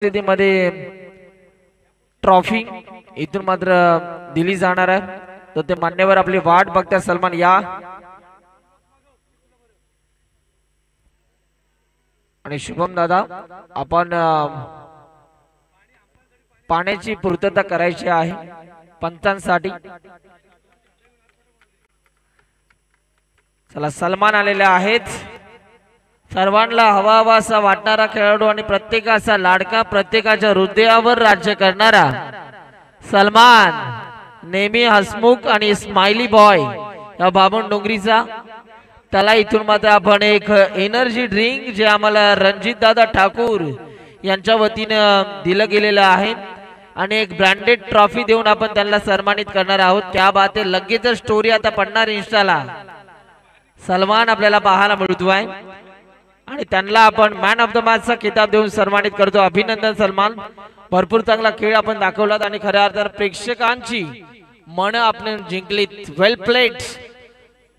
स्थितीमध्ये ट्रॉफी इथून मात्र दिली जाणार आहे, तर ते मान्यवर आपली वाट बघतात. सलमान या आणि शुभम दादा, आपण पाण्याची पूर्तता करायची आहे पंचांसाठी. चला, सलमान आलेले आहेत. सर्वांना हवा हवा असा वाटणारा खेळाडू आणि प्रत्येकाचा लाडका, प्रत्येकाच्या हृदयावर राज्य करणारा सलमान, नेहमी हसमुख आणि स्माइली बॉय या बाबन डोंगरीचा. त्याला इथून मात्र आपण एक एनर्जी ड्रिंक जे आम्हाला रणजित दादा ठाकूर यांच्या वतीनं दिलं गेलेलं आहे आणि एक ब्रँडेड ट्रॉफी देऊन आपण त्यांना सन्मानित करणार आहोत. क्या बात आहे. लगेच स्टोरी आता पडणार इंस्टाला. सलमान आपल्याला पाहायला मिळतोय आणि त्यांना आपण मॅन ऑफ द मॅचचा किताब देऊन सन्मानित करतो. अभिनंदन सलमान, भरपूर चांगला खेळ आपण दाखवलात आणि खऱ्या अर्थाने प्रेक्षकांची मन आपण जिंकलीत. Well played.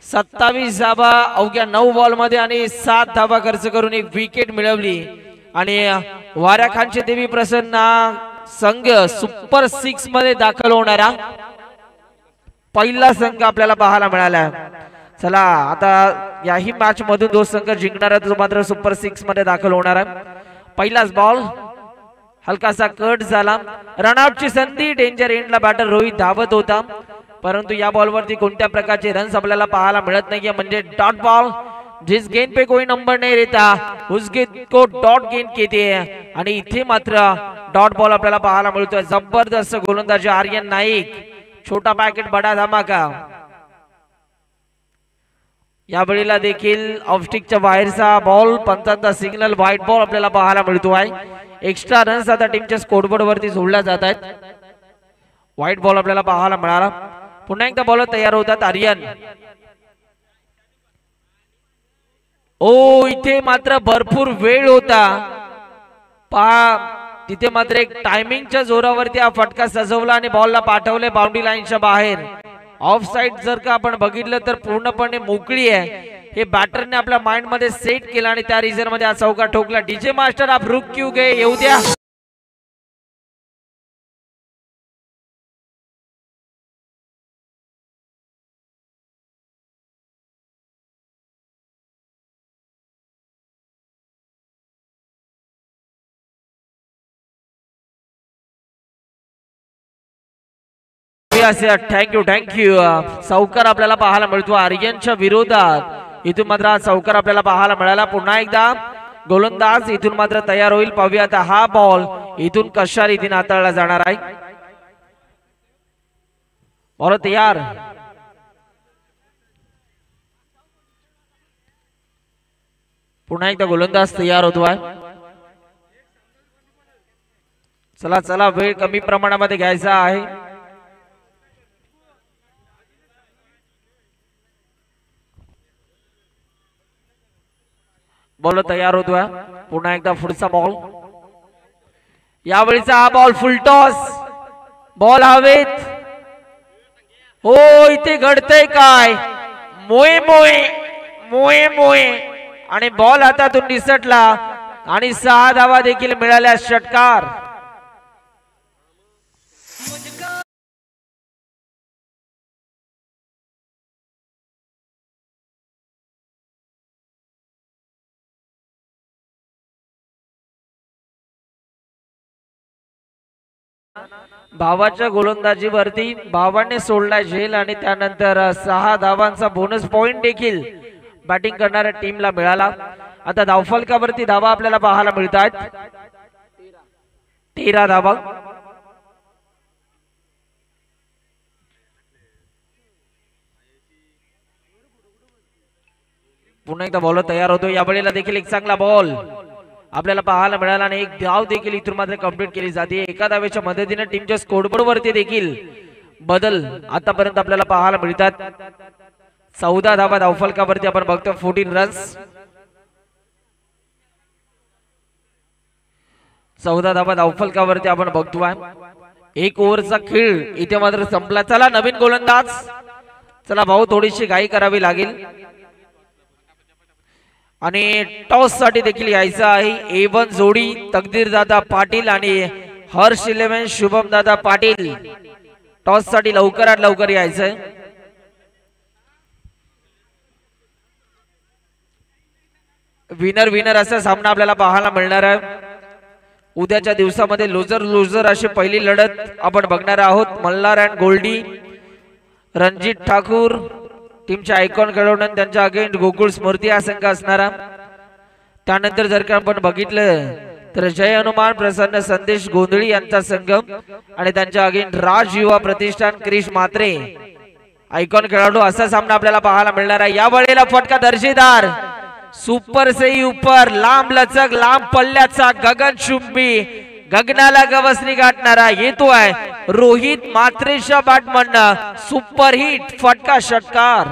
27 धावा अवघ्या 9 बॉल मध्ये आणि 7 धावा खर्च करून एक विकेट मिळवली आणि वाऱ्याखानची देवी प्रसन्न संघ सुपर 6 मध्ये दाखल होणारा पहिला संघ आपल्याला पाहायला मिळाला. चला, आता याही मॅच मधून जो संघ जिंकणार आहे तो मात्र सुपर 6 मध्ये दाखल होणार आहे. पहिलाच बॉल हलकासा कट झाला. रनआउटची संधी. डेंजर एंडला बॅटर रोहित धावत होता, परंतु या बॉलवरती कोणत्या प्रकारचे रन्स आपल्याला पाहायला मिळत नाहीये. म्हणजे डॉट बॉल. जिस गेंद पे कोई नंबर नहीं रहता उस गेंद को डॉट गेंद कहते हैं आणि इथे मात्र डॉट बॉल आपल्याला पाहायला मिळतोय. जबरदस्त गोलंदाजी आर्यन नाईक. छोटा पॅकेट बडा धमाका. या वेळेला देखील ऑफस्टिकच्या बाहेरचा बॉल, पंचांचा सिग्नल, व्हाईट बॉल आपल्याला पाहायला मिळतो आहे. एक्स्ट्रा रन्स आता टीमच्या स्कोरबोर्ड वरती जोडल्या जात आहेत. व्हाईट बॉल आपल्याला पाहायला मिळाला. पुन्हा एकदा बॉलर तयार होतात आर्यन. ओ, इथे मात्र भरपूर वेळ होता पहा. तिथे मात्र एक टायमिंगच्या जोरावरती हा फटका सजवला आणि बॉलला पाठवले बाउंड्री लाईनच्या बाहेर. ऑफ साइड जर का आपण बघितलं तर पूर्णपणे मोकळी आहे. हे बॅटरने आपल्या माइंड मध्ये सेट केला आणि त्या रिझन मध्ये हा चौका ठोकला. डीजे मास्टर आप रुक क्यों गए, येऊ द्या. Thank you thank you. चौकार आपल्याला पाहायला मिळतो आर्यनच्या विरोधात. इथून मात्र हा चौकार आपल्याला पाहायला मिळाला. पुन्हा एकदा गोलंदाज इथून मात्र तयार होईल. पाहूया आता हा बॉल इथून कशा रीतीने हाताळला जाणार आहे. बॉल तयार. पुन्हा एकदा गोलंदाज तयार होतोय. चला चला, वेळ कमी प्रमाणामध्ये घ्यायचा आहे. बॉल तयार होतोय. पुन्हा एकदा पुढचा बॉल. यावेळीचा हा बॉल फुलटॉस. बॉल हवेत. हो, इथे घडतंय काय. मोये मोये मोये मोये आणि बॉल हातातून निसटला आणि 6 धावा देखील मिळाल्या. षटकार. भावाच्या गोलंदाजीवरती भावाने सोडला झेल आणि त्यानंतर 6 धावांचा बोनस पॉइंट देखील बॅटिंग करणाऱ्या टीमला मिळाला. आता धावफलकावरती धावा आपल्याला पाहायला मिळतात. 13 धावा. पुन्हा एकदा बॉलर तयार होतो. या वेळेला देखील एक चांगला बॉल आपल्याला पाहायला मिळाला आणि एक धाव देखील इथून मात्र कंप्लीट केली जाते. एका धावेच्या मदतीने टीमच्या स्कोरबोर्ड वरती देखील बदल आतापर्यंत आपल्याला पाहायला मिळतात. 14 धावा धावफलकावरती आपण बघतो. 14 रन्स. 14 धावा धावफलकावरती आपण बघतोय. 1 ओव्हरचा खेळ इथे मात्र संपला. चला, नवीन गोलंदाज. चला भाऊ, थोडीशी घाई करावी लागेल. आणि टॉस साठी देखील यायचं आहे A1 जोडी तकदीर दादा पाटील आणि हर्ष 11 शुभम दादा पाटील. टॉस साठी लवकरात लवकर यायचंय. विनर असा सामना आपल्याला पाहायला मिळणार आहे. उद्याच्या दिवसामध्ये लुजर अशी पहिली लढत आपण बघणार आहोत. मल्हार अँड गोल्डी रणजित ठाकूर टीमच्या आयकॉन खेळवून त्यांच्या अगेन्स्ट गोकुळ स्मृती हा संघ असणारा. त्यानंतर जर का आपण बघितलं तर जय हनुमान प्रसन्न संदेश गोंधळी यांचा संघ आणि त्यांच्या अगेन्स्ट राज युवा प्रतिष्ठान क्रिश मात्रे आयकॉन खेळाडू असा सामना आपल्याला पाहायला मिळणार आहे. या वेळेला फटका दर्जेदार सुपर से ऊपर लांब लचक लांब पल्ल्याचा गगनचुंबी गगनाला गवसणी गाठणारा येतो आहे रोहित मात्रेच्या बॅटमधनं सुपर हिट फटका षटकार.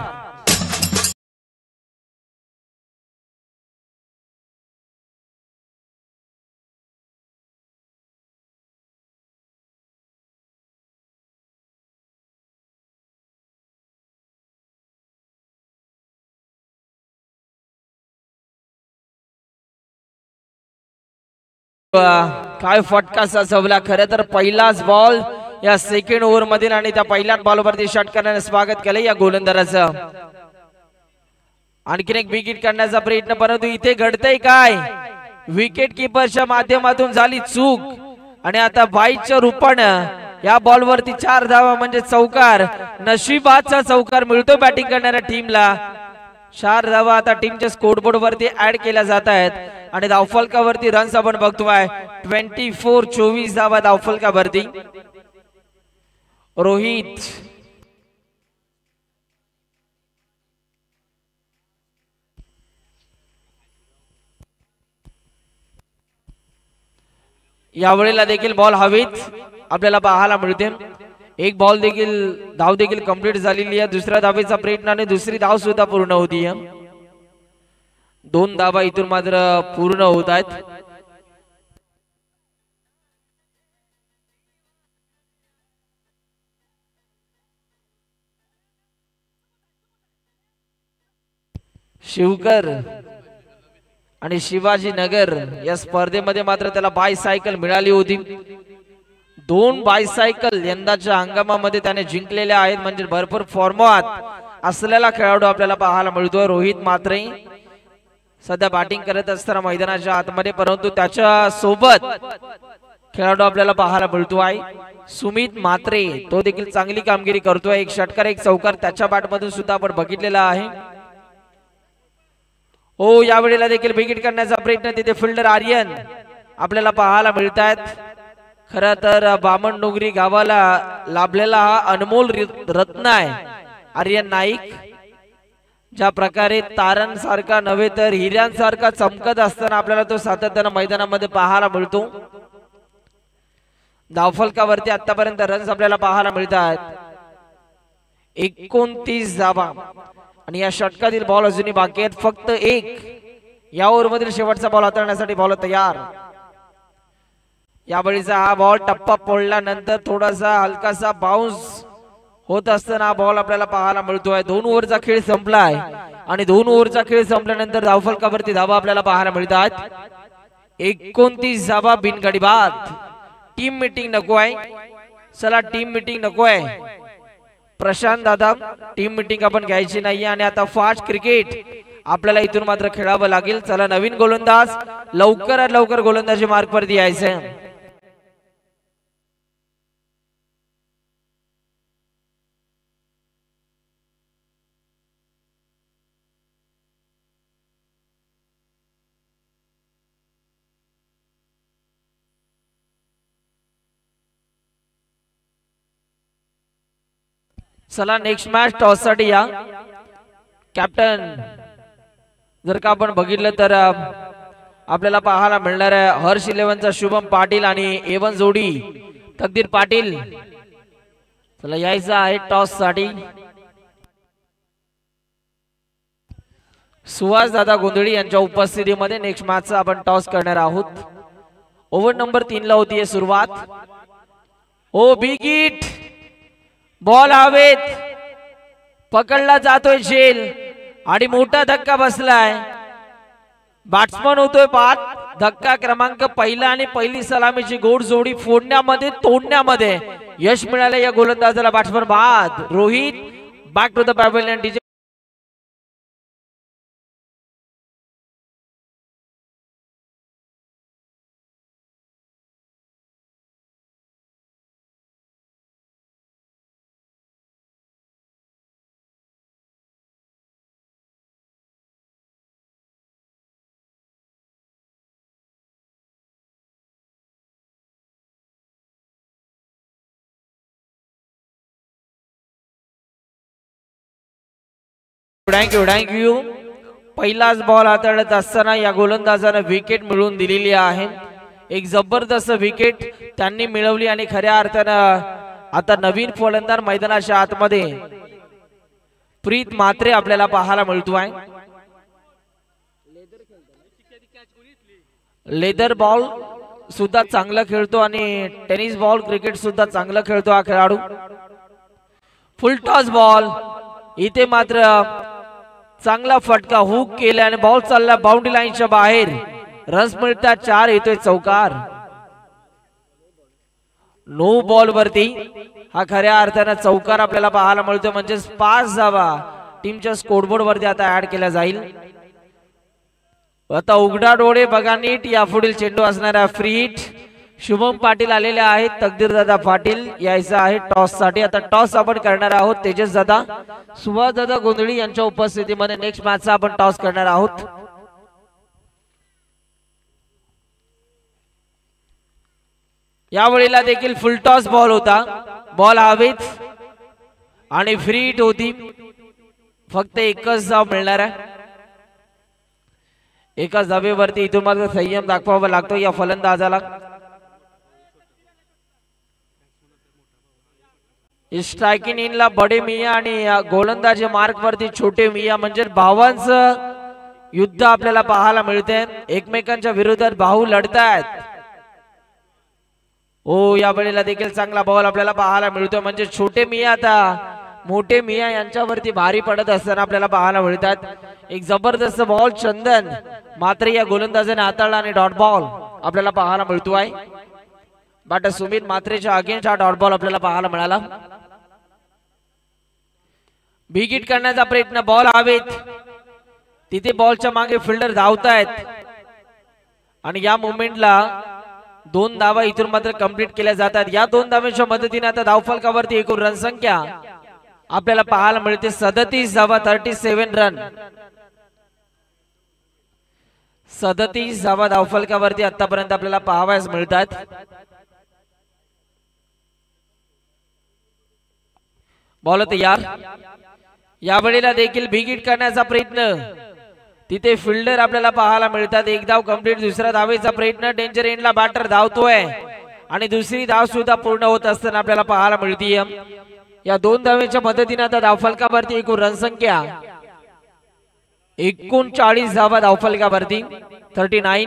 काय फटका सजवला. खरं तर पहिलाच बॉल या सेकंड ओव्हर मधील आणि त्या पहिल्याच बॉलवरती शॉट करण्याने स्वागत केले या गोलंदाजाचं. आणखीन एक विकेट काढण्याचा प्रयत्न परंतु इथे घडतंय काय विकेट किपरच्या माध्यमातून झाली चूक आणि आता बाईच्या रूपानं या बॉलवरती 4 धावा म्हणजे चौकार. नशिबाचा चौकार मिळतो बॅटिंग करणाऱ्या टीमला. 4 धावा आता टीमच्या स्कोरबोर्ड वरती ऍड केल्या जात आहेत आणि धावफलकावरती रन्स आपण बघतोय 24 धावा धावफलकावरती. रोहित यावेळेला देखील बॉल हवेत आपल्याला पाहायला मिळते. एक बॉल देखील धाव देखील कंप्लीट झालेली आहे. दुसऱ्या धावेचा प्रयत्न आणि दुसरी धाव सुद्धा पूर्ण होती. 2 धावा इथून मात्र पूर्ण होत आहेत. शिवकर आणि शिवाजीनगर या स्पर्धेमध्ये मात्र त्याला बायसायकल मिळाली होती. 2 बायसायकल यंदाच्या हंगामामध्ये त्याने जिंकलेल्या आहेत म्हणजे भरपूर फॉर्मात असलेला खेळाडू आपल्याला पाहायला मिळतोय रोहित मात्रे. सध्या बॅटिंग करत असताना मैदानाच्या आतमध्ये परंतु त्याच्या सोबत खेळाडू आपल्याला पाहायला मिळतो आहे सुमित मात्रे. तो देखील चांगली कामगिरी करतोय. 1 षटकार 1 चौकार त्याच्या बॅटमधून सुद्धा आपण बघितलेला आहे. हो यावेळेला देखील विकेट करण्याचा प्रयत्न तिथे फिल्डर आर्यन आपल्याला पाहायला मिळत आहेत. खरं तर बामणडोंगरी गावाला लाभलेला हा अनमोल रत्न आहे आर्यन नाईक. ज्या प्रकारे तारांसारखा नव्हे तर हिऱ्यांसारखा चमकत असताना आपल्याला तो सातत्याने मैदानामध्ये पाहायला मिळतो. धावफलकावरती आतापर्यंत रन्स आपल्याला पाहायला मिळतात 29 धावा आणि या षटकातील बॉल अजूनही बाकी आहेत. फक्त 1 या ओव्हर मधील शेवटचा बॉल हाताळण्यासाठी बॉल तयार. यावेळीचा हा बॉल टप्पा पडल्यानंतर थोडासा हलकासा बाउन्स होत असताना हा बॉल आपल्याला पाहायला मिळतोय. 2 ओव्हरचा खेळ संपलाय आणि 2 ओव्हरचा खेळ संपल्यानंतर धावफलकावरती धावा आपल्याला पाहायला मिळतात 29 धावा बिनगडी बाद. टीम मीटिंग नको आहे. चला टीम मीटिंग नको आहे प्रशांत दादा. टीम मीटिंग आपण घ्यायची नाही आणि आता फास्ट क्रिकेट आपल्याला इथून मात्र खेळावं लागेल. चला नवीन गोलंदाज लवकरात लवकर गोलंदाजी मार्क वरती यायचं. चला नेक्स्ट मॅच टॉस साठी या. कॅप्टन जर का आपण बघितलं तर आपल्याला पाहायला मिळणार आहे हर्ष 11 चा शुभम पाटील आणि A1 जोडी तकदीर पाटील. चला यायचं आहे टॉस साठी. सुहास दादा गोंधळी यांच्या उपस्थितीमध्ये नेक्स्ट मॅच आपण टॉस करणार आहोत. ओव्हर नंबर 3 ला होतीये सुरुवात. ओ बिग हिट बॉल हवेत पकडला जातोय झेल आणि मोठा धक्का बसलाय. बॅट्समन होतोय बाद. धक्का क्रमांक पहिला आणि पहिली सलामीची गोड जोडी फोडण्यामध्ये तोडण्यामध्ये यश मिळाले या गोलंदाजाला. बॅट्समन बाद. Rohit back to the pavilion. DJ thank you. पहिलाच बॉल हाताळत असताना या गोलंदाजाने विकेट मिळवून दिलेली आहे. एक जबरदस्त विकेट त्यांनी मिळवली आणि खऱ्या अर्थानं आता नवीन फलंदाज मैदानाच्या आतमध्ये प्रीत म्हात्रे आपल्याला पाहायला मिळतोय. लेदर बॉल सुद्धा चांगला खेळतो आणि टेनिस बॉल क्रिकेट सुद्धा चांगला खेळतो हा खेळाडू. Full toss ball. इथे मात्र चांगला फटका हुक केला आणि बॉल चालला बाउंड्री लाईनच्या बाहेर. रन्स मिळतात 4. येतोय चौकार. नो बॉल वरती हा खऱ्या अर्थानं चौकार आपल्याला पाहायला मिळतो. म्हणजे 5 धावा टीमच्या स्कोरबोर्ड वरती आता ऍड केला जाईल. आता उघडा डोळे बघा नीट. यापुढील चेंडू असणारा फ्री हिट. शुभम पाटील आलेले आहेत. तकदीर दादा पाटील यायचं आहे टॉस साठी. आता टॉस आपण करणार आहोत. तेजस दादा सुभाष दादा गोंधळी यांच्या उपस्थितीमध्ये नेक्स्ट मॅचचा आपण टॉस करणार आहोत. यावेळेला देखील फुल टॉस बॉल होता. बॉल हवेत आणि फ्री हिट होती. फक्त एकच धाव मिळणार आहे. एकाच धावेवरती इथून मात्र संयम दाखवावा लागतो या फलंदाजाला. स्ट्रायकिंग इनला बडे मिया आणि गोलंदाजी मार्क वरती छोटे मिया. म्हणजे भावांचं युद्ध आपल्याला पाहायला मिळते. एकमेकांच्या विरोधात भाऊ लढतायत. ओ या वेळेला देखील चांगला बॉल आपल्याला पाहायला मिळतो. म्हणजे छोटे मिया आता मोठे मिया यांच्यावरती भारी पडत असताना आपल्याला पाहायला मिळतात. एक जबरदस्त बॉल चंदन मात्र या गोलंदाजाने हाताळला आणि डॉट बॉल आपल्याला पाहायला मिळतोय. बट सुमित मात्रेच्या अगेन्स्ट हा डॉट बॉल आपल्याला पाहायला मिळाला. बिग हिट करण्याचा प्रयत्न. बॉल हवेत. तिथे बॉलच्या मागे फिल्डर धावतायत आणि या मोमेंटला 2 धावा इथून मात्र कंप्लीट केल्या जातात. या 2 धावांच्या मदतीने आता धावफलकावरती एकूण रन संख्या आपल्याला पाहायला मिळते 37 धावा. 37 रन. 37 धावा धावफलकावरती आतापर्यंत आपल्याला पाहावयास मिळतात. बॉल तयार. या वेळेला देखील बिग हिट करण्याचा प्रयत्न. तिथे फिल्डर आपल्याला पाहायला मिळतात. एक धाव कंप्लीट. दुसरा धावेचा प्रयत्न. डेंजर एंडला बॅटर धावतोय आणि दुसरी धाव सुद्धा पूर्ण होत असताना आपल्याला पाहायला मिळते. या 2 धावेच्या मदतीने आता धावफलकावरती एकूण रन संख्या 39 धावा धावफलकावरती 39.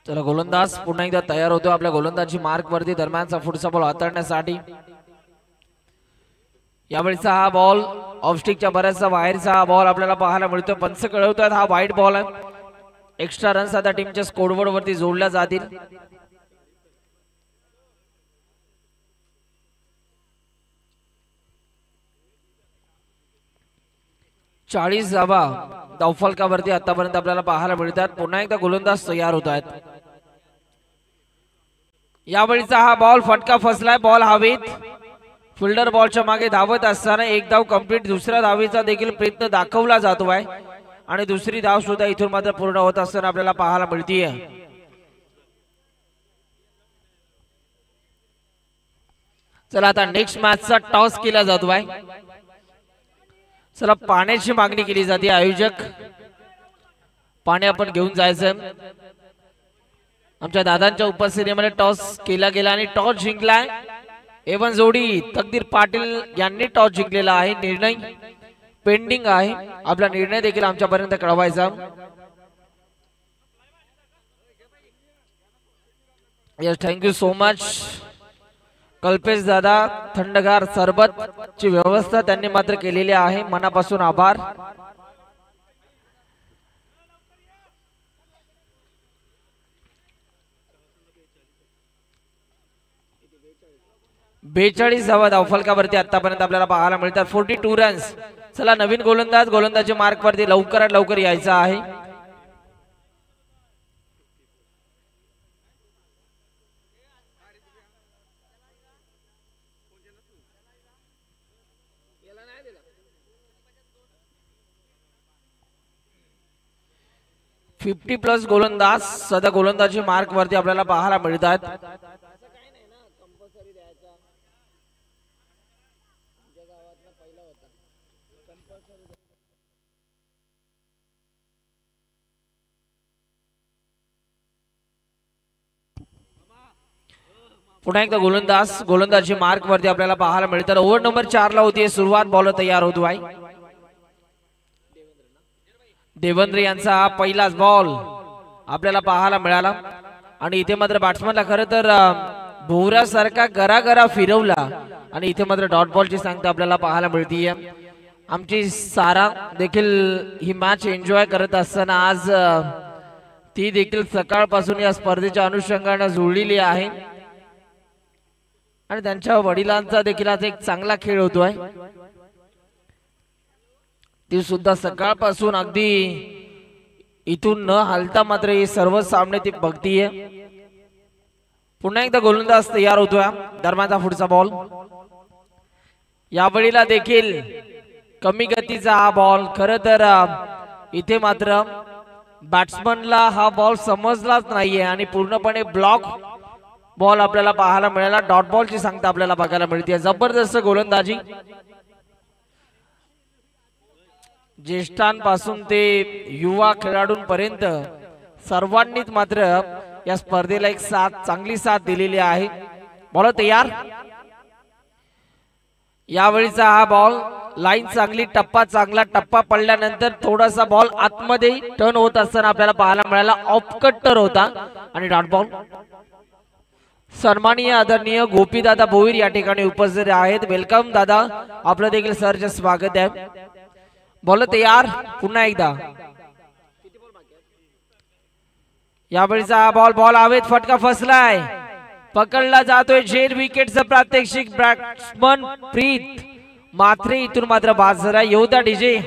चला गोलंदाज पुन्हा एकदा तयार होतो आपल्या गोलंदाजी मार्क वरती. दरम्यानचा पुढचा बॉल हाताळण्यासाठी यावेळीचा हा बॉल ऑफस्टिकच्या बऱ्याचसा बाहेरचा हा बॉल आपल्याला पाहायला मिळतो. पंच कळवतात हा वाईट बॉल आहे. एक्स्ट्रा रन्स आता टीमच्या स्कोरबोर्ड वरती जोडल्या जातील. चाळीस धावा धावफलकावरती आतापर्यंत आपल्याला पाहायला मिळतात. पुन्हा एकदा गोलंदाज तयार होत आहेत. यावेळीचा हा बॉल फटका फसलाय. बॉल हवेत. फिल्डर बॉलच्या मागे धावत असताना एक धाव कंप्लीट. दुसऱ्या धावेचा देखील प्रयत्न दाखवला जातोय आणि दुसरी धाव सुद्धा इथून मात्र पूर्ण होत असताना आपल्याला पाहायला मिळतीये. चला आता नेक्स्ट मॅचचा टॉस केला जातोय. चला पाण्याची मागणी केली जाते. आयोजक पाणी आपण घेऊन जायचं. आमच्या दादांच्या उपस्थितीमध्ये टॉस केला गेला आणि टॉस जिंकलाय एवन जोडी तकदीर पाटील यांनी टॉस जिंकलेला आहे. निर्णय पेंडिंग आहे. आपला निर्णय देखील आमच्यापर्यंत कळवायचा. Yes, thank you so much Kalpesh दादा. थंडगार सरबत ची व्यवस्था त्यांनी मात्र केलेली आहे. मनापासून आभार. बेचाळीसावा धावफलकावरती आतापर्यंत आपल्याला पाहायला मिळतात 42 रन्स. चला नवीन गोलंदाजी मार्क वरती लवकरात लवकर यायचा आहे. फिफ्टी प्लस गोलंदाज सध्या गोलंदाजी मार्क वरती आपल्याला पाहायला मिळतात. पुन्हा एकदा गोलंदाजी मार्क वरती आपल्याला पाहायला मिळतात. ओव्हर नंबर 4 ला होती सुरुवात. बॉलर तयार होतो आहे. देवेंद्र यांचा हा पहिलाच बॉल आपल्याला पाहायला मिळाला आणि इथे मात्र बॅट्समनला खरं तर भोवऱ्यासारखा गरागरा फिरवला आणि इथे मात्र डॉट बॉलची सांगता आपल्याला पाहायला मिळतीये. आमची सारा देखील ही मॅच एन्जॉय करत असताना आज ती देखील सकाळपासून या स्पर्धेच्या अनुषंगाने जुळलेली आहे आणि त्यांच्या वडिलांचा देखील आज एक चांगला खेळ होतोय. ती सुद्धा सकाळपासून अगदी इथून न हलता मात्र हे सर्व सामने ती बघतीये. पुन्हा एकदा गोलंदाज तयार होतोय. दरम्यानचा पुढचा बॉल यावेळीला देखील कमी गतीचा हा बॉल. खरं तर इथे मात्र बॅट्समनला हा बॉल समजलाच नाहीये आणि पूर्णपणे ब्लॉक बॉल आपल्याला पाहायला मिळाला. डॉट बॉलची सांगता आपल्याला बघायला मिळते. जबरदस्त गोलंदाजी ज्येष्ठांपासून ते युवा खेळाडूंपर्यंत सर्वांनीच मात्र या स्पर्धेला एक चांगली साथ दिलेली आहे. बॉल तयार. यावेळीचा हा बॉल लाईन चांगली, टप्पा चांगला. टप्पा पडल्यानंतर थोडासा बॉल आतमध्ये टर्न होत असताना आपल्याला पाहायला मिळाला. ऑफ कट्टर होता आणि डॉट बॉल. सन्माननीय आदरणीय गोपीदादा भोईर या ठिकाणी उपस्थित आहेत. वेलकम दादा, आपलं देखील सरचे स्वागत आहे. बॉल तयार. पुन्हा एकदा यावेळीचा हा बॉल हवेत फटका फसलाय. पकडला जातोय. जेड विकेटचं प्रात्यक्षिक बॅट्समन प्रीत मात्रे इथून मात्र बाद झाला. योद्धा डीजे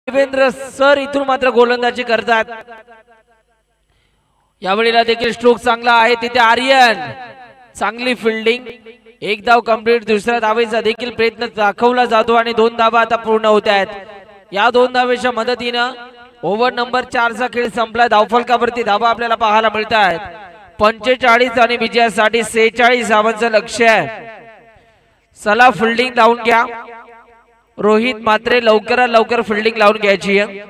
देवेंद्र सर इथून मात्र गोलंदाजी करतात. यावेळेला देखील स्ट्रोक चांगला आहे. तिथे आर्यन चांगली फिल्डिंग. एक धाव कंप्लीट. दुसऱ्या धावेचा देखील प्रयत्न दाखवला जातो आणि 2 धावा आता पूर्ण होत आहेत. या 2 धावेच्या मदतीनं ओव्हर नंबर 4 चा खेळ संपला. धावफलकावरती धावा आपल्याला पाहायला मिळत आहेत 45 आणि विजयासाठी 46 धावांचं लक्ष्य आहे. चला फिल्डिंग लावून घ्या. रोहित मात्रे लवकरात लवकर फिल्डिंग लावून घ्यायची आहे.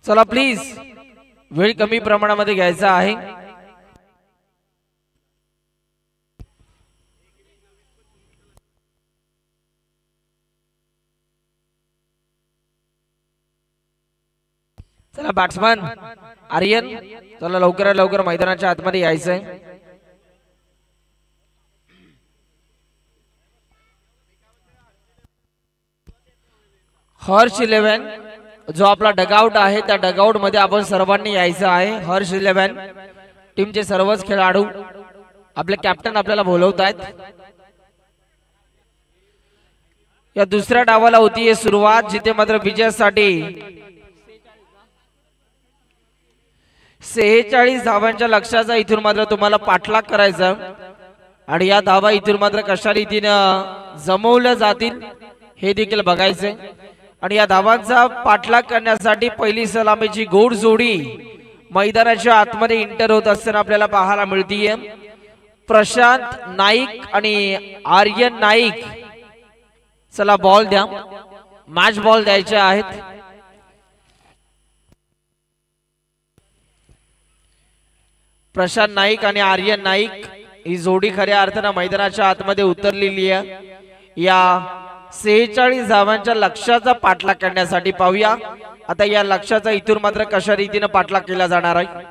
चला प्लीज, वेळ कमी प्रमाणामध्ये घ्यायचा आहे. चला बॅट्समन आर्यन, चला लवकरात लवकर मैदानाच्या आतमध्ये यायचंय. हर्ष 11 जो आपला डगआउट आहे त्या डगआउट मध्ये आपण सर्वांनी यायचं आहे. हर्ष 11 टीमचे सर्वच खेळाडू, आपले कॅप्टन आपल्याला बोलवत आहेत. या दुसऱ्या डावाला होती सुरुवात, जिथे मात्र विजयासाठी 46 धावांच्या लक्ष्याचा इथून मात्र तुम्हाला पाठलाग करायचा आणि या धावा इथून मात्र कशा रीतीने जमवल्या जातील हे देखील बघायचे. आणि या धावांचा पाठलाग करण्यासाठी पहिली सलामीची गोड जोडी मैदानाच्या आतमध्ये इंटर होत असताना आपल्याला पाहायला मिळतीये. प्रशांत नाईक आणि आर्यन नाईक, चला बॉल द्या, मॅच बॉल द्यायचे आहेत. प्रशांत नाईक आणि आर्यन नाईक ही जोडी खऱ्या अर्थाने मैदानाच्या आतमध्ये उतरलेली आहे. या 46 धावांच्या लक्ष्याचा पाठलाग करण्यासाठी पाहूया आता या लक्ष्याचा इथून मात्र कशा रीतीने पाठलाग केला जाणार आहे.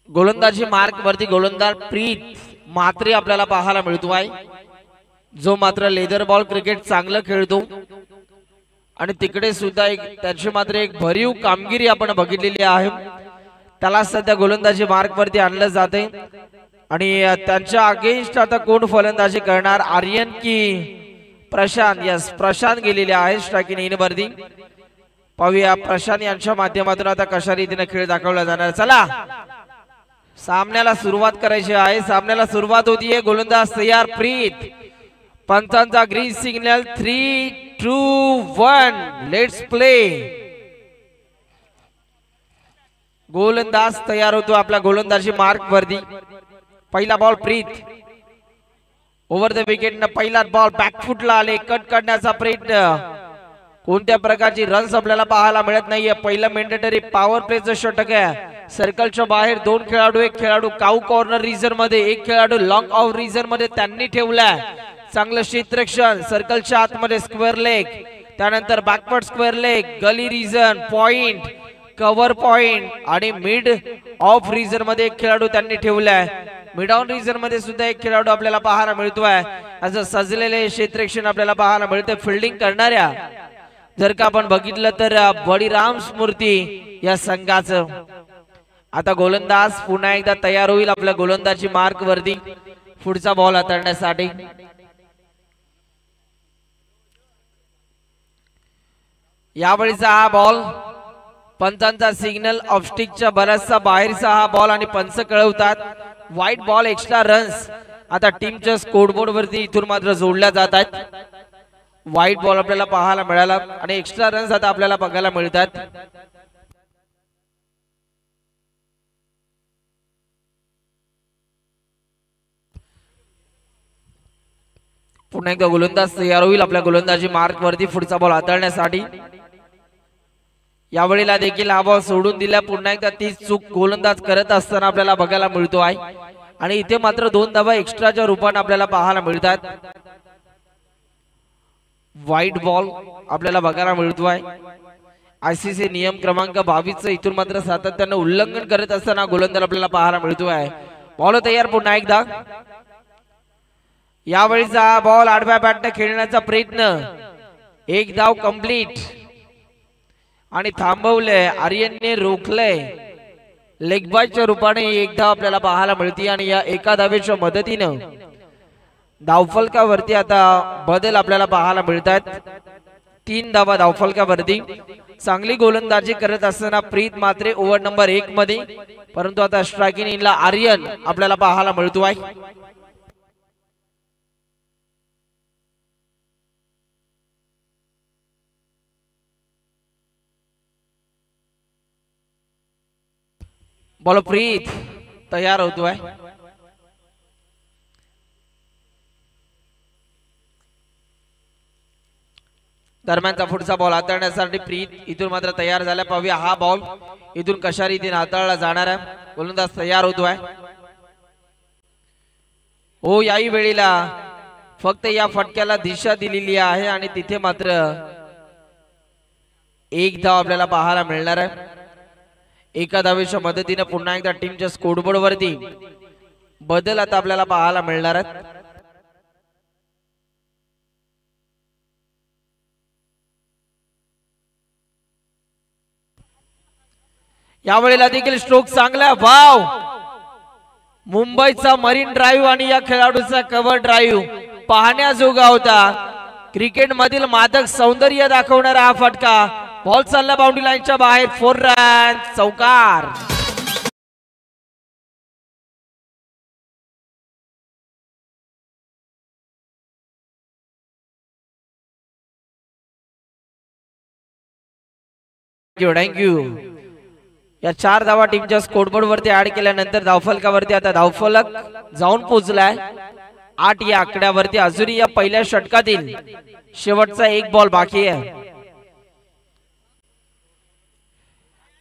गोलंदाजी मार्क वरती गोलंदाज प्रीत म्हात्रे आपल्याला पाहायला मिळतो आहे, जो मात्र लेदर बॉल क्रिकेट चांगलं खेळतो आणि तिकडे सुद्धा त्याची मात्र एक भरीव कामगिरी आपण बघितलेली आहे. त्याला सध्या गोलंदाजी मार्क वरती आणलं जाते आणि त्यांच्या अगेन्स्ट आता कोण फलंदाजी करणार, आर्यन की प्रशांत? यस, प्रशांत गेलेले आहे स्ट्रायकिंग इन वरती. पाहूया प्रशांत यांच्या माध्यमातून आता कशा रीतीने खेळ दाखवला जाणार. चला सामन्याला सुरुवात करायची आहे. सामन्याला सुरुवात होतीये, गोलंदाज तयार प्रीत, पंचांचा ग्रीन सिग्नल 3, 2, 1 लेट्स प्ले. गोलंदाज तयार होतो आपला गोलंदाजी मार्क वरती. पहिला ball Preet, over the wicket न पहिला बॉल बॅकफुटला आले, कट करण्याचा प्रयत्न, कोणत्या प्रकारची रन्स आपल्याला पाहायला मिळत नाहीये. पहिला मेंडेटरी पॉवर प्लेचं षटक आहे. सर्कलच्या बाहेर दोन खेळाडू, एक खेळाडू काऊ कॉर्नर रिजन मध्ये, एक खेळाडू लॉंग ऑफ रिजन मध्ये त्यांनी ठेवलाय. चांगलं क्षेत्ररक्षण, सर्कलच्या आतमध्ये स्क्वेअर लेग, त्यानंतर बॅकवर्ड स्क्वेअर लेग, गली रिजन, पॉइंट, कव्हर पॉइंट आणि मिड ऑफ रिजन मध्ये एक खेळाडू त्यांनी ठेवलाय. मिड ऑन रिजन मध्ये सुद्धा एक खेळाडू आपल्याला पाहायला मिळतोय. असं सजलेले क्षेत्ररक्षण आपल्याला पाहायला मिळते. फिल्डिंग करणाऱ्या जर का आपण बघितलं तर बळीराम स्मृती या संघाचं. आता गोलंदाज पुन्हा एकदा तयार होईल आपल्या गोलंदाजी मार्क वरती पुढचा बॉल हाताळण्यासाठी. यावेळीचा हा बॉल पंचांचा सिग्नल ऑफस्टिकच्या बराचसा बाहेरचा हा बॉल आणि पंच कळवतात व्हाईट बॉल, एक्स्ट्रा रन्स आता टीमच्या स्कोरबोर्ड वरती इथून मात्र जोडल्या जात आहेत. व्हाईट बॉल आपल्याला पाहायला मिळाला आणि एक्स्ट्रा रन्स आता आपल्याला बघायला मिळतात. पुन्हा एकदा गोलंदाज तयार होईल आपल्या गोलंदाजी मार्क वरती पुढचा बॉल हाताळण्यासाठी. यावेळेला देखील हा बॉल सोडून दिला. पुन्हा एकदा तीच चूक गोलंदाज करत असताना आपल्याला बघायला मिळतो आहे आणि इथे मात्र 2 धावा एक्स्ट्राच्या रूपाने आपल्याला पाहायला मिळतात. व्हाईट बॉल आपल्याला बघायला मिळतो आहे. आयसीसी नियम क्रमांक 22 इथून मात्र सातत्याने उल्लंघन करत असताना गोलंदाज आपल्याला पाहायला मिळतो आहे. बॉल तयार पुन्हा एकदा. यावेळीचा बॉल आडव्या बॅटने खेळण्याचा प्रयत्न, एक धाव कंप्लीट आणि थांबवले, आर्यनने रोखले. लेग बायच्या रूपाने एक धाव आपल्याला पाहायला मिळते आणि या एका धावेच्या मदतीनं धावफलकावरती आता बदल आपल्याला पाहायला मिळतात. 3 धावा धावफलकावरती. चांगली गोलंदाजी करत असताना प्रीत मात्रे ओव्हर नंबर 1 मध्ये, परंतु आता स्ट्रायकिंग इनला आर्यन आपल्याला पाहायला मिळतो आहे. बॉल प्रीत तयार होतोय. दरम्यानचा पुढचा बॉल हाताळण्यासाठी प्रीत इथून मात्र तयार झाला. पाहूया हा बॉल इथून कशा रीतीने हाताळला जाणार आहे. गोलंदाज तयार होतोय. हो याही वेळेला फक्त या फटक्याला दिशा दिलेली आहे आणि तिथे मात्र एक धाव आपल्याला पाहायला मिळणार आहे. एका धावेच्या मदतीने पुन्हा एकदा टीमच्या स्कोरबोर्ड वरती बदल आता आपल्याला पाहायला मिळणार आहे. यावेळेला देखील स्ट्रोक चांगला. वाव, मुंबईचा मरीन ड्राईव्ह आणि या खेळाडूचा कव्हर ड्राईव्ह पाहण्याजोगा होता. क्रिकेट मधील मादक सौंदर्य दाखवणारा हा फटका. बॉल चालला बाउंड्री लाईनच्या बाहेर. 4 रन, चौकार. थँक्यू. या 4 धावा टीमच्या स्कोरबोर्ड वरती ऍड केल्यानंतर धावफलकावरती आता धावफलक जाऊन पोहोचलाय 8 या आकड्यावरती. अजूनही या पहिल्या षटकातील शेवटचा एक बॉल बाकी आहे.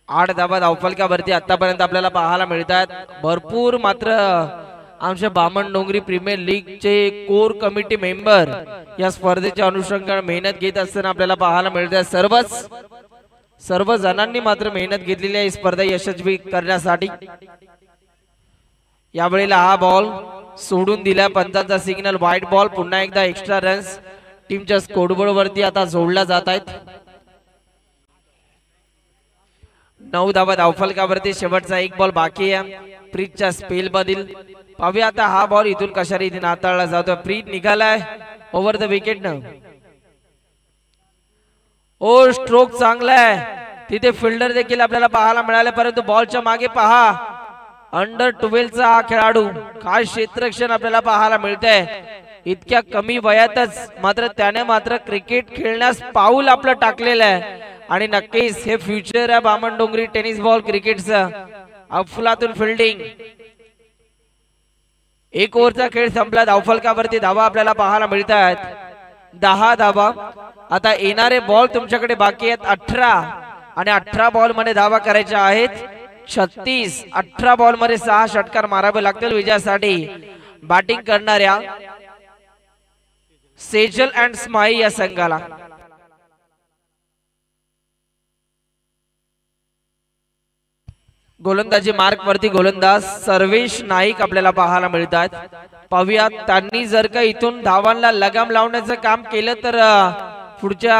8 धावा धावफलकावरती आतापर्यंत आपल्याला पाहायला मिळतात. भरपूर मात्र आमच्या बामण डोंगरी प्रीमियर लीग चे कोर कमिटी मेंबर या स्पर्धेच्या अनुषंगाने मेहनत घेत असताना आपल्याला पाहायला मिळतात. सर्व जणांनी मात्र मेहनत घेतलेली आहे स्पर्धा यशस्वी करण्यासाठी. यावेळेला हा बॉल सोडून दिला. पंचांचा सिग्नल व्हाईट बॉल. पुन्हा एकदा एक्स्ट्रा रन्स टीमच्या स्कोरबोर्ड वरती आता जोडल्या जात आहेत. 9 धावा धावफलकावरती शेवटचा एक बॉल बाकी आहे. प्रीतच्या स्पेल मधील पाहूया आता हा बॉल इथून कशा रीतीने हाताळला जातो. प्रीत निघालाय ओव्हर द विकेट न. ओ स्ट्रोक चांगला आहे. तिथे फिल्डर देखील आपल्याला पाहायला मिळाले. परंतु बॉलच्या मागे पहा अंडर 12 चा हा खेळाडू. काय क्षेत्ररक्षण आपल्याला पाहायला मिळतंय. इतक्या कमी वयातच मात्र त्याने मात्र क्रिकेट खेळण्यास पाऊल आपलं टाकलेलं आहे. आणि नक्कीच हे फ्युचर आहे बामण डोंगरी टेनिस बॉल क्रिकेटचं. अफलातून फिल्डिंग. 1 ओव्हरचा खेळ संपला. धावफलकावरती धावा आपल्याला पाहायला मिळतात 10 धावा. आता येणारे बॉल तुमच्याकडे बाकी आहेत 18 आणि 18 बॉल मध्ये धावा करायच्या आहेत 36. 18 बॉल मध्ये 6 षटकार मारावे लागतील विजयासाठी. बॅटिंग करणाऱ्या सेजल अँड स्माई या संघाला. गोलंदाजी मार्क वरती गोलंदाज सर्वेश नाईक आपल्याला पाहायला मिळतात. पाहूया त्यांनी जर का इथून धावांना लगाम लावण्याचं काम केलं तर पुढच्या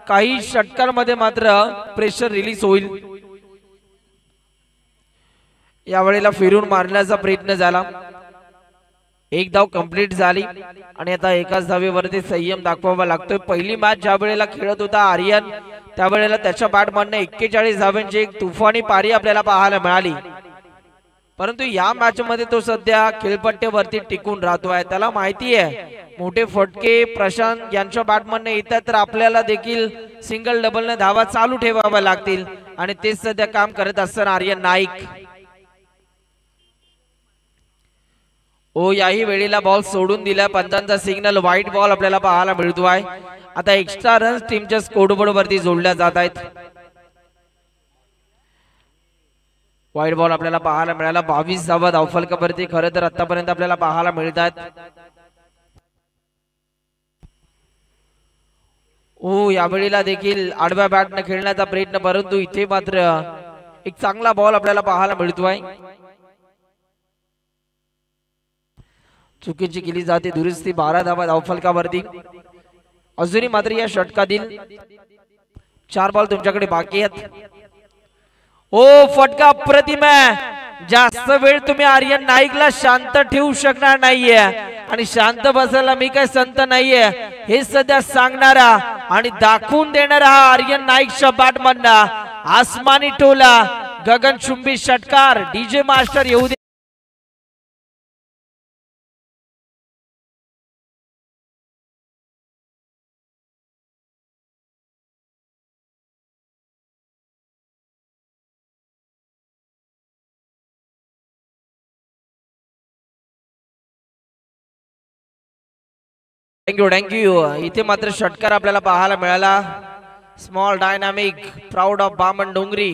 काही षटकांमध्ये मात्र प्रेशर रिलीज होईल. यावेळेला फिरून मारण्याचा प्रयत्न झाला. एक धाव कंप्लीट झाली आणि आता एकाच धावेवरती संयम दाखवावा लागतोय. पहिली मॅच ज्या वेळेला खेळत होता आर्यन त्यावेळेला त्याच्या बॅटमधनं 41 धावांची एक तुफानी पारी आपल्याला पाहायला मिळाली. परंतु या मॅच मध्ये तो सध्या खेळपट्ट्यावरती टिकून राहतोय. त्याला माहिती आहे मोठे फटके प्रशांत यांच्या बॅटमधनं येतात तर आपल्याला देखील सिंगल डबल न धावा चालू ठेवाव्या लागतील आणि तेच सध्या काम करत असताना आर्यन नाईक. ओ याही वेळेला बॉल सोडून दिला. पंचांचा सिग्नल व्हाईट बॉल आपल्याला पाहायला मिळतोय. आता एक्स्ट्रा रन्स टीमच्या स्कोरबोर्ड वरती जोडल्या जात आहेत. व्हाईट बॉल आपल्याला पाहायला मिळाला. 22 धावा धावफलकावरती खरं तर आतापर्यंत आपल्याला पाहायला मिळतात. ओ यावेळेला देखील आडव्या बॅटने खेळण्याचा प्रयत्न परंतु इथे मात्र एक चांगला बॉल आपल्याला पाहायला मिळतोय. चुकीची केली जाते दुरुस्ती. 12 धावा धावफलकावरती. अजूनही मात्र या षटकातील 4 बॉल तुमच्याकडे बाकी आहेत. ओ फटका अप्रतिम आहे. जास्त वेळ तुम्ही आर्यन नाईकला शांत ठेवू शकणार नाहीये आणि शांत बसायला मी काय संत नाहीये हे सध्या सांगणारा आणि दाखवून देणारा हा आर्यन नाईकच्या बॅटमधला आसमानी टोला गगनचुंबी षटकार. डीजे मास्टर येऊ दे. थँक्यू इथे मात्र षटकार आपल्याला पाहायला मिळाला. स्मॉल डायनामिक प्राऊड ऑफ बामण डोंगरी.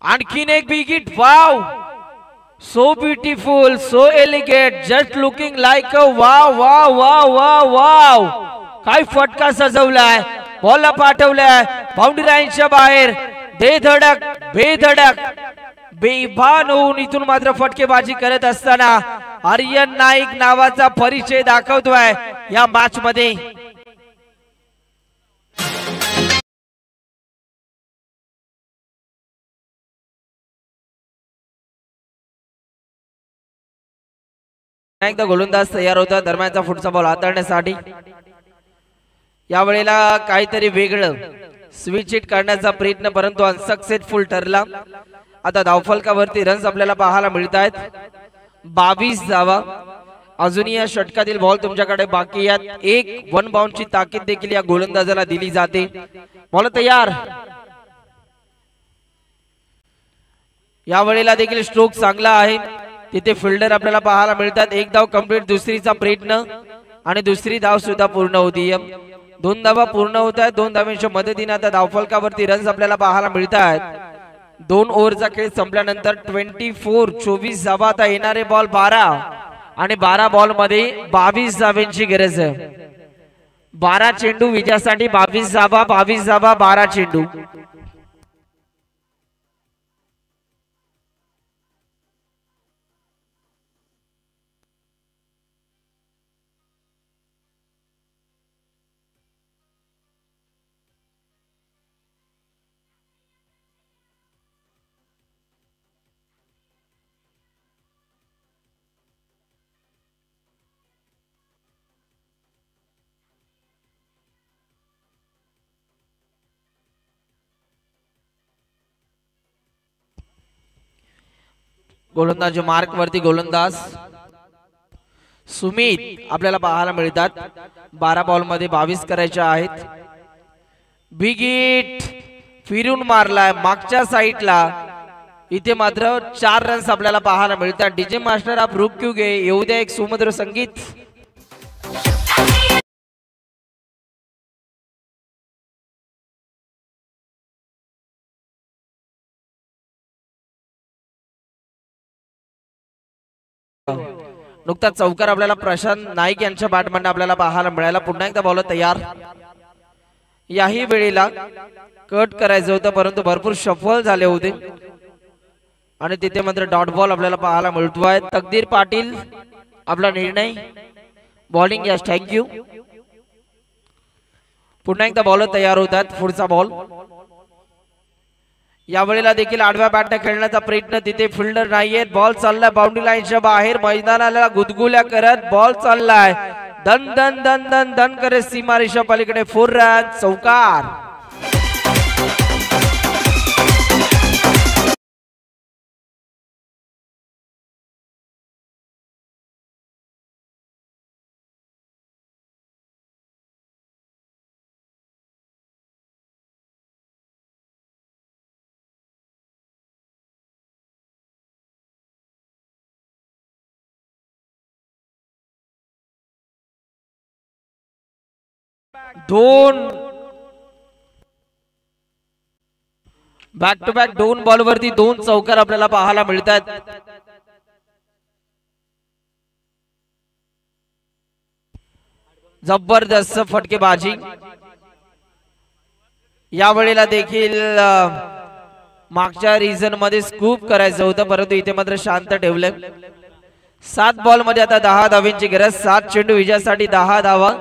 आणखीन एक big hit. Wow, so beautiful, so elegant, just looking like a wow wow wow wow wow. काय फटका सजवलाय, बॉलला पाठवलाय बाउंड्री लाईनच्या बाहेर. बेधडक बेधडक बेभान होऊन इथून मात्र फटकेबाजी करत असताना आर्यन नाईक नावाचा परिचय दाखवतोय या मॅच मध्ये. एकदा गोलंदाज तयार होता दरम्यानचा पुढचा बॉल हाताळण्यासाठी. यावेळेला काहीतरी वेगळं स्विच हिट करण्याचा प्रयत्न परंतु अनसक्सेसफुल ठरला. आता धावफलकावरती रन्स आपल्याला पाहायला मिळत आहेत. 22 धावा. अजूनही या षटकातील बॉल तुमच्याकडे बाकी आहेत. एक वन बाउंडची ताकीद देखील या गोलंदाजाला दिली जाते. बॉल तयार. यावेळेला देखील स्ट्रोक चांगला आहे. तिथे फिल्डर आपल्याला पाहायला मिळतात. एक धाव कंप्लीट, दुसरीचा प्रयत्न आणि दुसरी धाव सुद्धा पूर्ण होती. 2 धावा पूर्ण होत आहेत. 2 धावांच्या मदतीने आता धावफलकावरती रन्स आपल्याला पाहायला मिळत आहेत. 2 ओव्हरचा खेळ संपल्यानंतर 24 धावा. आता येणारे बॉल 12 आणि 12 बॉल मध्ये 22 धावांची गरज आहे. 12 चेंडू विजयासाठी 22 धावा. 22 धावा 12 चेंडू. गोलंदाज मार्क वरती गोलंदाज सुमित आपल्याला पाहायला मिळतात. 12 बॉल मध्ये 22 करायच्या आहेत. बिग हिट फिरून मारलाय मागच्या साईडला. इथे मात्र 4 रन्स आपल्याला पाहायला मिळतात. डीजे मास्टर आप रुक क्यों गए, येऊ द्या एक सुमधुर संगीत. नुकताच चौकार आपल्याला प्रशांत नाईक यांच्या बॅटमॅन आपल्याला पाहायला मिळाला. पुन्हा एकदा बॉल तयार. याही वेळेला कट करायचं होतं परंतु भरपूर सफल झाले होते आणि तिथे मात्र डॉट बॉल आपल्याला पाहायला मिळतोय. तकदीर पाटील आपला निर्णय. Bowling yes thank you. पुन्हा एकदा बॉल तयार होतात. पुढचा बॉल. यावेळेला देखील आडव्या बॅटने खेळण्याचा प्रयत्न. तिथे फिल्डर नाहीये. बॉल चाललाय बाउंड्री लाईनच्या बाहेर. मैदानाला गुदगुल्या करत बॉल चाललाय. दन दन दन दन दन करत सीमारेषा पलीकडे 4 रन. चौकार. बॅक टू बॅक 2 बॉल वरती 2 चौकार आपल्याला पाहायला मिळतात. जबरदस्त फटकेबाजी. यावेळेला देखील मागच्या रिझन मध्ये स्कूप करायचं होतं परंतु इथे मात्र शांत ठेवले. 7 बॉल मध्ये आता 10 धावांची गरज. 7 चेंडू विजयासाठी 10 धावा.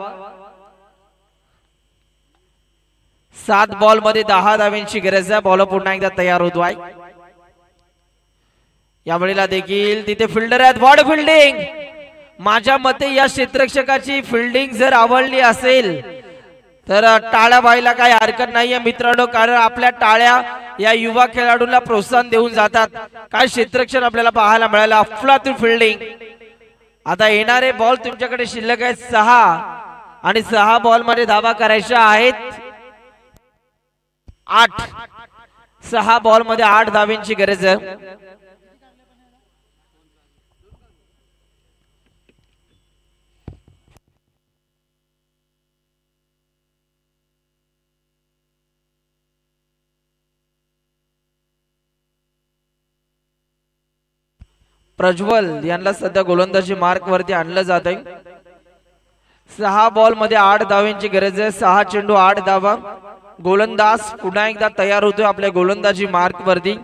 7 बॉल मध्ये 10 धावांची गरज आहे. बॉल पुन्हा एकदा तयार होतोय. यावेळेला देखील तिथे फिल्डर आहेत. वॉड फिल्डिंग. माझ्या मते या क्षेत्ररक्षकाची फिल्डिंग जर आवडली असेल तर टाळ्या व्हायला काही हरकत नाहीये मित्रांनो, कारण आपल्या टाळ्या या युवा खेळाडूंना प्रोत्साहन देऊन जातात. काय क्षेत्ररक्षण आपल्याला पाहायला मिळालं. अफलातून फिल्डिंग. आता येणारे बॉल तुमच्याकडे शिल्लक आहेत 6 आणि 6 बॉल मध्ये धावा करायच्या आहेत 8. 6 बॉल मध्ये 8 धावांची गरज आहे. प्रज्वल यांना सध्या गोलंदाजी मार्क वरती आणलं जात आहे। 6 बॉल मध्ये 8 धावांची गरज आहे। 6 चेंडू 8 धावा। गोलंदाज पुन्हा एकदा तयार होतोय आपल्या गोलंदाजी मार्क वरती।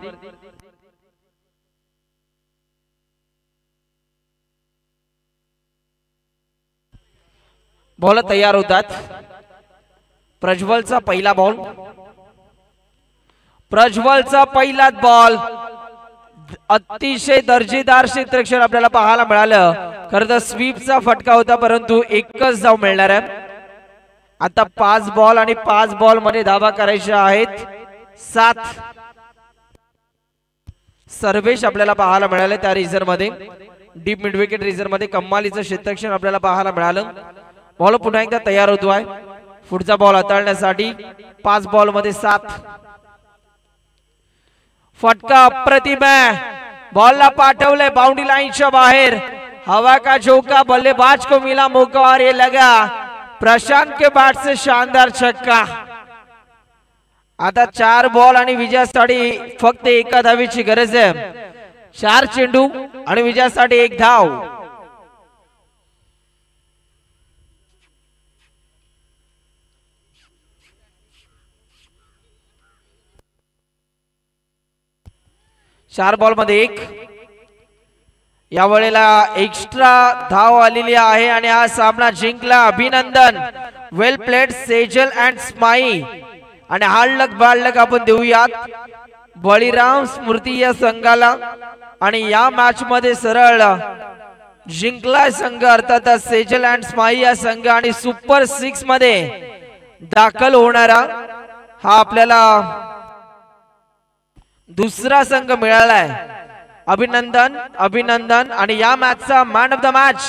बॉल तयार होतात। प्रज्वलचा पहिला बॉल, प्रज्वलचा पहिलाच बॉल, अतिशय दर्जेदार क्षेत्ररक्षण आपल्याला पाहायला मिळालं। खरं तर स्वीपचा फटका होता परंतु एकच धाव मिळणार आहे। आता 5 बॉल आणि 5 बॉल मध्ये धावा करायच्या आहेत। 7 सर्वेश आपल्याला पाहायला मिळाले त्या रिझर्व मध्ये, डीप मिड विकेट रिझर्व मध्ये कमालीचं क्षेत्ररक्षण आपल्याला पाहायला मिळालं। बॉल पुन्हा एकदा तयार होतोय पुढचा बॉल हाताळण्यासाठी। 5 बॉल मध्ये 7 फटका अप्रतिम है, बॉलला पाठवले बाउंड्री लाइनच्या बाहेर। हवा का झोंका, बल्लेबाज को मिला मौका और ये लगा प्रशांत के बैट से शानदार छक्का। आता 4 बॉल आणि विजयासाठी फक्त एका धावेची गरज आहे। 4 चेंडू आणि विजयासाठी 1 धाव। चार बॉल मध्ये 1। या वेळेला एक्स्ट्रा धाव आलेली आहे आणि हा सामना जिंकला। अभिनंदन, वेल प्लेड सेजल अँड स्माई। आणि हार्ड लक आपण देऊयात बळीराम स्मृती या संघाला। आणि या मॅच मध्ये सरळ जिंकला संघ अर्थात सेजल अँड स्माई या संघ। आणि सुपर 6 मध्ये दाखल होणारा हा आपल्याला दुसरा संघ मिळालाय। अभिनंदन अभिनंदन। आणि या मॅचचा मॅन ऑफ द मॅच